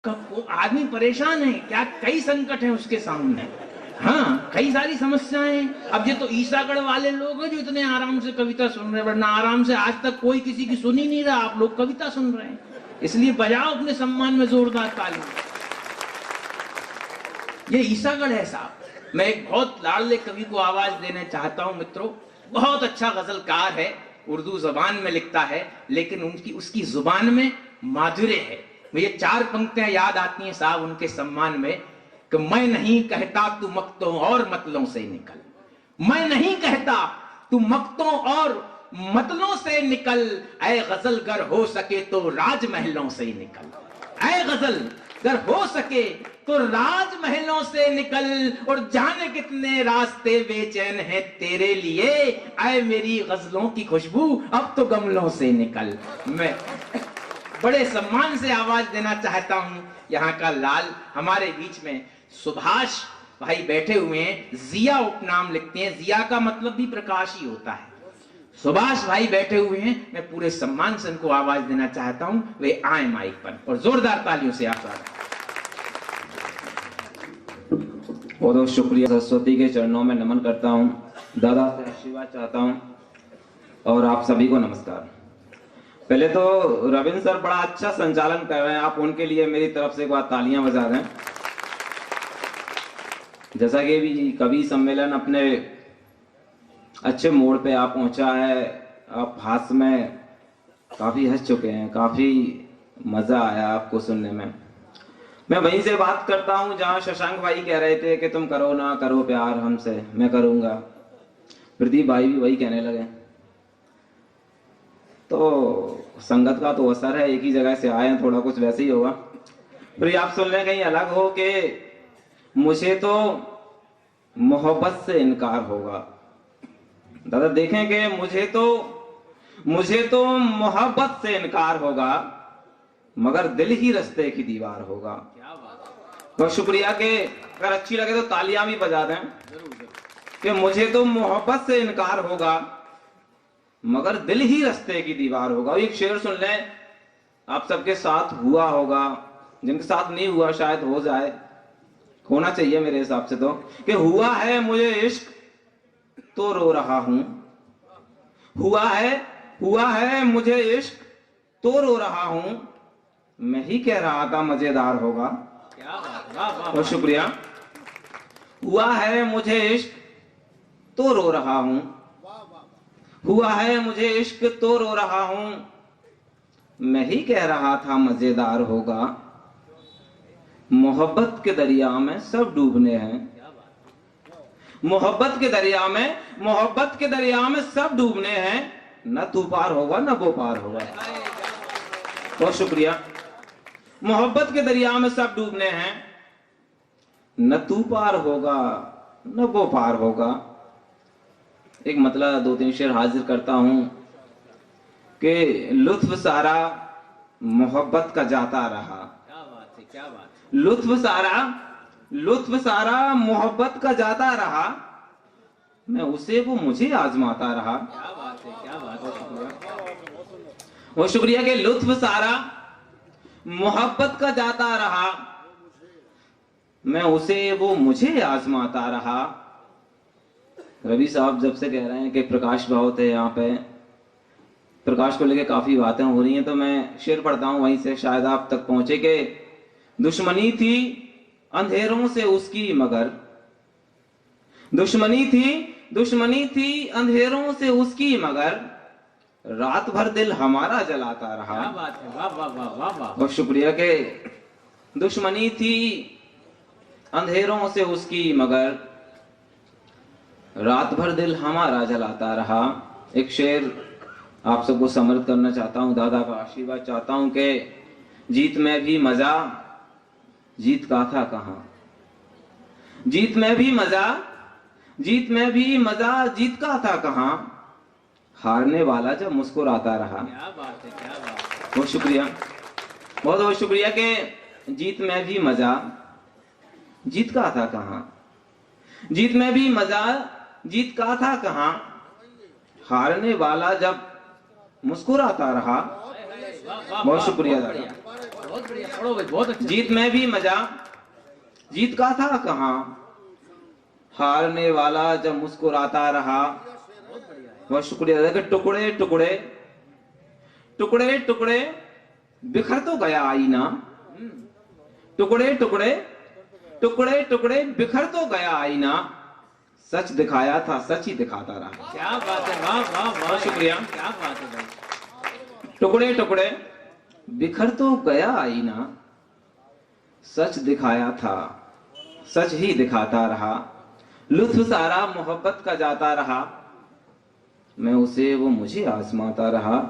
आदमी परेशान है क्या, कई संकट हैं उसके सामने, हाँ कई सारी समस्याएं। अब ये तो ईसागढ़ वाले लोग हैं जो इतने आराम से कविता सुन रहे हैं, वरना आराम से आज तक कोई किसी की सुन ही नहीं रहा, आप लोग कविता सुन रहे हैं, इसलिए बजाओ अपने सम्मान में जोरदार ताली। ये ईसागढ़ है साहब। मैं एक बहुत लाडले कवि को आवाज देना चाहता हूं मित्रों, बहुत अच्छा गजलकार है, उर्दू जबान में लिखता है, लेकिन उसकी जुबान में माधुर्य है। मुझे 4 पंक्तियां याद आती हैं साहब उनके सम्मान में कि मैं नहीं कहता तू मक्तों और मतलों से निकल, मैं नहीं कहता तू मक्तों और मतलों से निकल, ऐ गजल गर हो सके तो राजमहलों से निकल, ऐ गजल गर हो सके तो राजमहलों से निकल, और जाने कितने रास्ते बेचैन हैं तेरे लिए, ऐ मेरी गजलों की खुशबू अब तो गमलों से निकल। मैं बड़े सम्मान से आवाज देना चाहता हूं, यहाँ का लाल हमारे बीच में सुभाष भाई बैठे हुए हैं, जिया उपनाम लिखते हैं, जिया का मतलब भी प्रकाश ही होता है। सुभाष भाई बैठे हुए हैं, मैं पूरे सम्मान से उनको आवाज देना चाहता हूं, वे आए माइक पर और जोरदार तालियों से आप स्वागत। बहुत बहुत शुक्रिया, सरस्वती के चरणों में नमन करता हूं, दादा से आशीर्वाद चाहता हूं और आप सभी को नमस्कार। पहले तो रविंद्र सर बड़ा अच्छा संचालन कर रहे हैं, आप उनके लिए मेरी तरफ से एक बार तालियां बजा दें। जैसा कि भी कवि सम्मेलन अपने अच्छे मोड़ पे आप पहुंचा है, आप हास्य में काफी हंस चुके हैं, काफी मजा आया आपको सुनने में। मैं वहीं से बात करता हूं जहां शशांक भाई कह रहे थे कि तुम करो ना करो प्यार हमसे, मैं करूंगा। प्रदीप भाई भी वही कहने लगे। तो संगत का तो असर है, एक ही जगह से आए हैं, थोड़ा कुछ वैसे ही होगा। फिर आप सुन लें कहीं अलग हो कि मुझे तो मोहब्बत से इनकार होगा। दादा देखें कि मुझे तो मोहब्बत से इनकार होगा, मगर दिल ही रास्ते की दीवार होगा। बहुत शुक्रिया कि अगर अच्छी लगे तो तालियां भी बजा दें कि मुझे तो मोहब्बत से इनकार होगा, मगर दिल ही रास्ते की दीवार होगा। एक शेर सुन लें, आप सबके साथ हुआ होगा, जिनके साथ नहीं हुआ शायद हो जाए, होना चाहिए मेरे हिसाब से तो, कि हुआ है मुझे इश्क तो रो रहा हूं, हुआ है मुझे इश्क तो रो रहा हूं, मैं ही कह रहा था मजेदार होगा। क्या बात, बहुत शुक्रिया। हुआ है मुझे इश्क तो रो रहा हूं, हुआ है मुझे इश्क तो रो रहा हूं, मैं ही कह रहा था मजेदार होगा। मोहब्बत के दरिया में सब डूबने हैं, मोहब्बत के दरिया में सब डूबने हैं, न तू पार होगा न वो पार होगा। बहुत शुक्रिया। मोहब्बत के दरिया में सब डूबने हैं, न तू पार होगा न वो पार होगा। एक मतलब 2-3 शेर हाजिर करता हूं कि लुत्फ सारा मोहब्बत का जाता रहा, क्या बात है, क्या बात। लुत्फ सारा मोहब्बत का जाता रहा, मैं उसे वो मुझे आजमाता रहा। क्या बात है, क्या बात। बहुत शुक्रिया कि लुत्फ सारा मोहब्बत का जाता रहा, मैं उसे वो मुझे आजमाता रहा। रवि साहब जब से कह रहे हैं कि प्रकाश भाव थे, यहाँ पे प्रकाश को लेके काफी बातें हो रही हैं, तो मैं शेर पढ़ता हूं वहीं से, शायद आप तक पहुंचे कि दुश्मनी थी अंधेरों से उसकी मगर, दुश्मनी थी अंधेरों से उसकी मगर, रात भर दिल हमारा जलाता रहा। क्या बात है, वाह वाह वाह वाह वाह। बहुत शुक्रिया कि दुश्मनी थी अंधेरों से उसकी मगर, रात भर दिल हमारा जलाता रहा। एक शेर आप सबको समर्पित करना चाहता हूं, दादा का आशीर्वाद चाहता हूं कि जीत में भी मजा, जीत का था कहां, जीत में भी मजा, जीत का था कहां, हारने वाला जब मुस्कुराता रहा। क्या बात है, क्या बात। बहुत शुक्रिया, बहुत बहुत शुक्रिया कि जीत में भी मजा, जीत का था कहां, जीत में भी मजा, जीत का था कहां, हारने वाला जब मुस्कुराता रहा। बहुत शुक्रिया बहुत दादा। बढ़िया, बहुत बढ़िया, पढ़ो भाई, बहुत अच्छा। जीत में भी मजा, जीत का था कहाँ, हारने वाला जब मुस्कुराता रहा। बहुत शुक्रिया दादा। कि टुकड़े टुकड़े टुकड़े टुकड़े बिखर तो गया आईना, टुकड़े टुकड़े टुकड़े टुकड़े बिखर तो गया आईना, सच दिखाया था सच ही दिखाता रहा। क्या बात है, वाह वाह वाह, बहुत शुक्रिया। क्या बात है भाई। टुकड़े टुकड़े बिखर तो गया आईना, सच दिखाया था सच ही दिखाता रहा, लुत्फ सारा मोहब्बत का जाता रहा, मैं उसे वो मुझे आजमाता रहा।